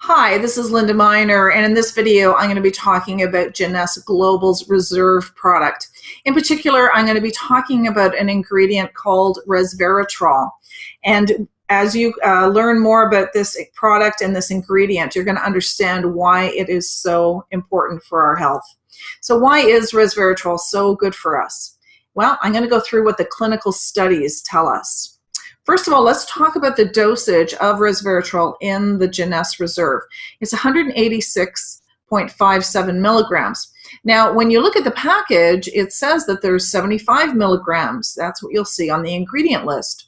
Hi, this is Linda Miner, and in this video I'm going to be talking about Jeunesse Global's Reserve product. In particular, I'm going to be talking about an ingredient called resveratrol. And as you learn more about this product and this ingredient, you're going to understand why it is so important for our health. So why is resveratrol so good for us? Well, I'm going to go through what the clinical studies tell us. First of all, let's talk about the dosage of resveratrol in the Jeunesse Reserve. It's 186.57 milligrams. Now, when you look at the package, it says that there's 75 milligrams. That's what you'll see on the ingredient list.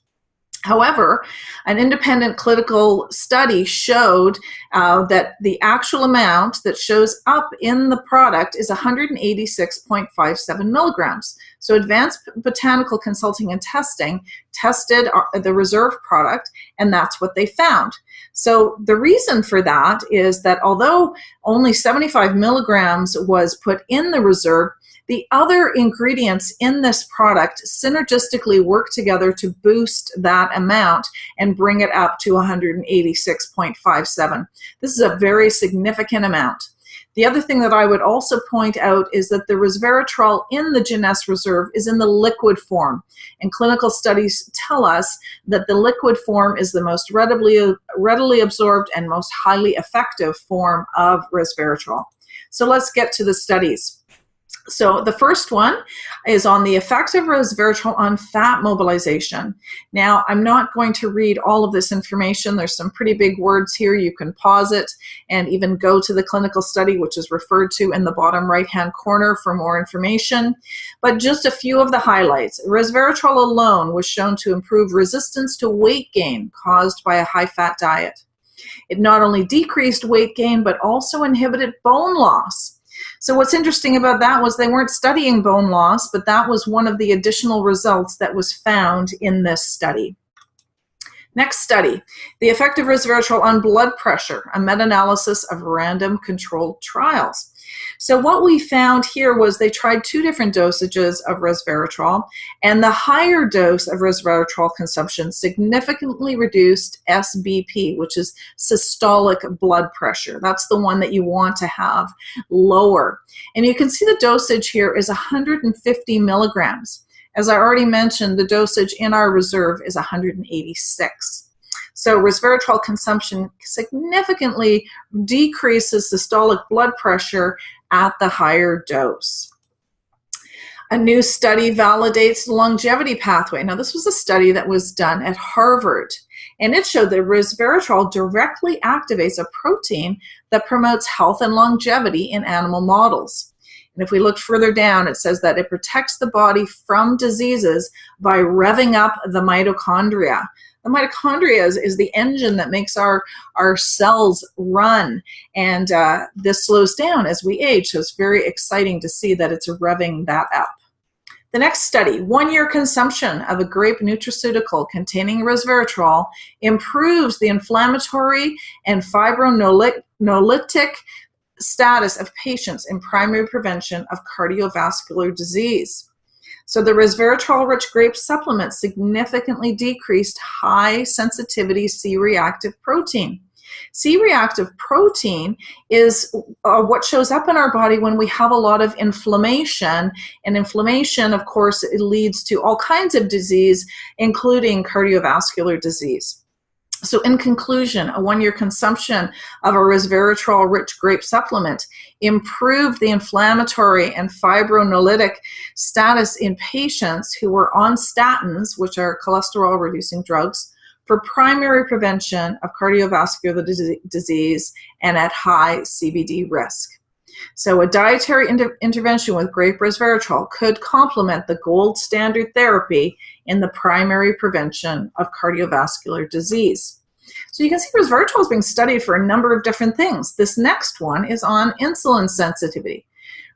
However, an independent clinical study showed that the actual amount that shows up in the product is 186.57 milligrams. So Advanced Botanical Consulting and Testing tested the Reserve product, and that's what they found. So the reason for that is that although only 75 milligrams was put in the Reserve, the other ingredients in this product synergistically work together to boost that amount and bring it up to 186.57. This is a very significant amount. The other thing that I would also point out is that the resveratrol in the Jeunesse Reserve is in the liquid form, and clinical studies tell us that the liquid form is the most readily absorbed and most highly effective form of resveratrol. So let's get to the studies. So the first one is on the effect of resveratrol on fat mobilization. Now, I'm not going to read all of this information. There's some pretty big words here. You can pause it and even go to the clinical study, which is referred to in the bottom right-hand corner for more information. But just a few of the highlights. Resveratrol alone was shown to improve resistance to weight gain caused by a high-fat diet. It not only decreased weight gain, but also inhibited bone loss. So what's interesting about that was they weren't studying bone loss, but that was one of the additional results that was found in this study. Next study, the effect of resveratrol on blood pressure, a meta-analysis of random controlled trials. So what we found here was they tried two different dosages of resveratrol, and the higher dose of resveratrol consumption significantly reduced SBP, which is systolic blood pressure. That's the one that you want to have lower. And you can see the dosage here is 150 milligrams. As I already mentioned, the dosage in our reserve is 186. So resveratrol consumption significantly decreases systolic blood pressure at the higher dose. A new study validates the longevity pathway. Now, this was a study that was done at Harvard, and it showed that resveratrol directly activates a protein that promotes health and longevity in animal models. And if we look further down, it says that it protects the body from diseases by revving up the mitochondria. The mitochondria is the engine that makes our cells run, and this slows down as we age, so it's very exciting to see that it's revving that up. The next study, 1-year consumption of a grape nutraceutical containing resveratrol improves the inflammatory and fibrinolytic status of patients in primary prevention of cardiovascular disease. So the resveratrol-rich grape supplement significantly decreased high-sensitivity C-reactive protein. C-reactive protein is what shows up in our body when we have a lot of inflammation, and inflammation, of course, it leads to all kinds of disease, including cardiovascular disease. So in conclusion, a 1-year consumption of a resveratrol-rich grape supplement improved the inflammatory and fibrinolytic status in patients who were on statins, which are cholesterol-reducing drugs, for primary prevention of cardiovascular disease and at high CVD risk. So a dietary intervention with grape resveratrol could complement the gold standard therapy in the primary prevention of cardiovascular disease. So you can see resveratrol is being studied for a number of different things. This next one is on insulin sensitivity.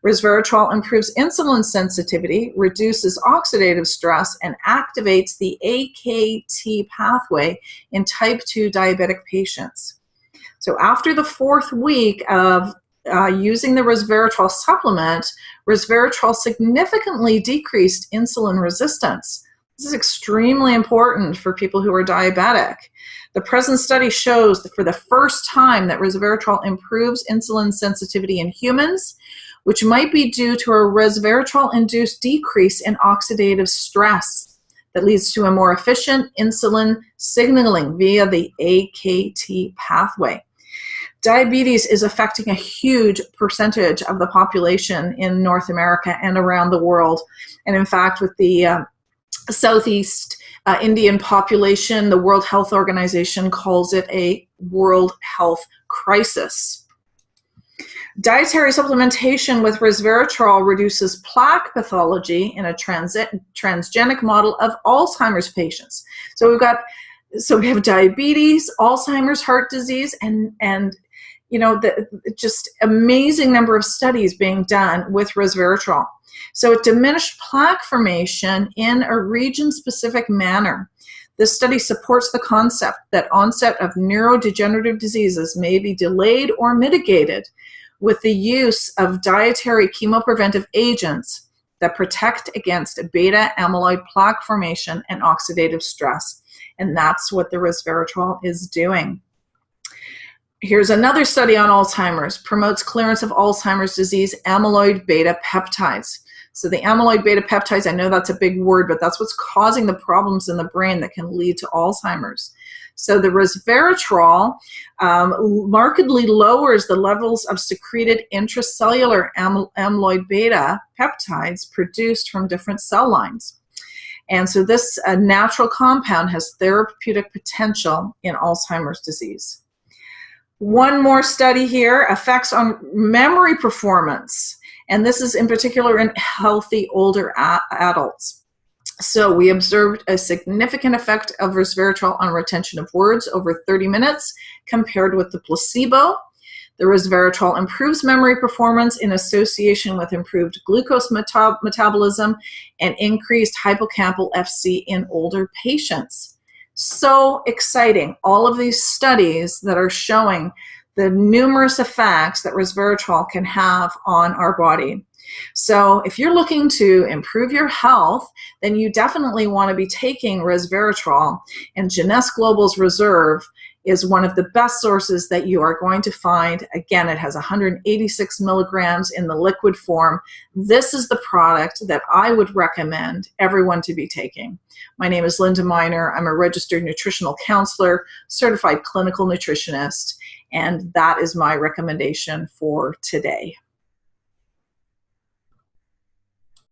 Resveratrol improves insulin sensitivity, reduces oxidative stress, and activates the AKT pathway in type 2 diabetic patients. So after the 4th week of using the resveratrol supplement, resveratrol significantly decreased insulin resistance. This is extremely important for people who are diabetic. The present study shows that for the first time that resveratrol improves insulin sensitivity in humans, which might be due to a resveratrol-induced decrease in oxidative stress that leads to a more efficient insulin signaling via the AKT pathway. Diabetes is affecting a huge percentage of the population in North America and around the world. And in fact, with the Southeast Indian population, the World Health Organization calls it a world health crisis. Dietary supplementation with resveratrol reduces plaque pathology in a transgenic model of Alzheimer's patients. So we have diabetes, Alzheimer's, heart disease, and you know, the just amazing number of studies being done with resveratrol. So it diminished plaque formation in a region-specific manner. This study supports the concept that onset of neurodegenerative diseases may be delayed or mitigated with the use of dietary chemopreventive agents that protect against beta amyloid plaque formation and oxidative stress. And that's what the resveratrol is doing. Here's another study on Alzheimer's, promotes clearance of Alzheimer's disease amyloid beta peptides. So the amyloid beta peptides, I know that's a big word, but that's what's causing the problems in the brain that can lead to Alzheimer's. So the resveratrol markedly lowers the levels of secreted intracellular amyloid beta peptides produced from different cell lines. And so this natural compound has therapeutic potential in Alzheimer's disease. One more study here, effects on memory performance. And this is in particular in healthy older adults. So we observed a significant effect of resveratrol on retention of words over 30 minutes compared with the placebo. The resveratrol improves memory performance in association with improved glucose metabolism and increased hippocampal FC in older patients. So exciting. All of these studies that are showing the numerous effects that resveratrol can have on our body. So if you're looking to improve your health, then you definitely want to be taking resveratrol, and Jeunesse Global's Reserve is one of the best sources that you are going to find. Again, it has 186 milligrams in the liquid form. This is the product that I would recommend everyone to be taking. My name is Linda Miner. I'm a registered nutritional counselor, certified clinical nutritionist, and that is my recommendation for today.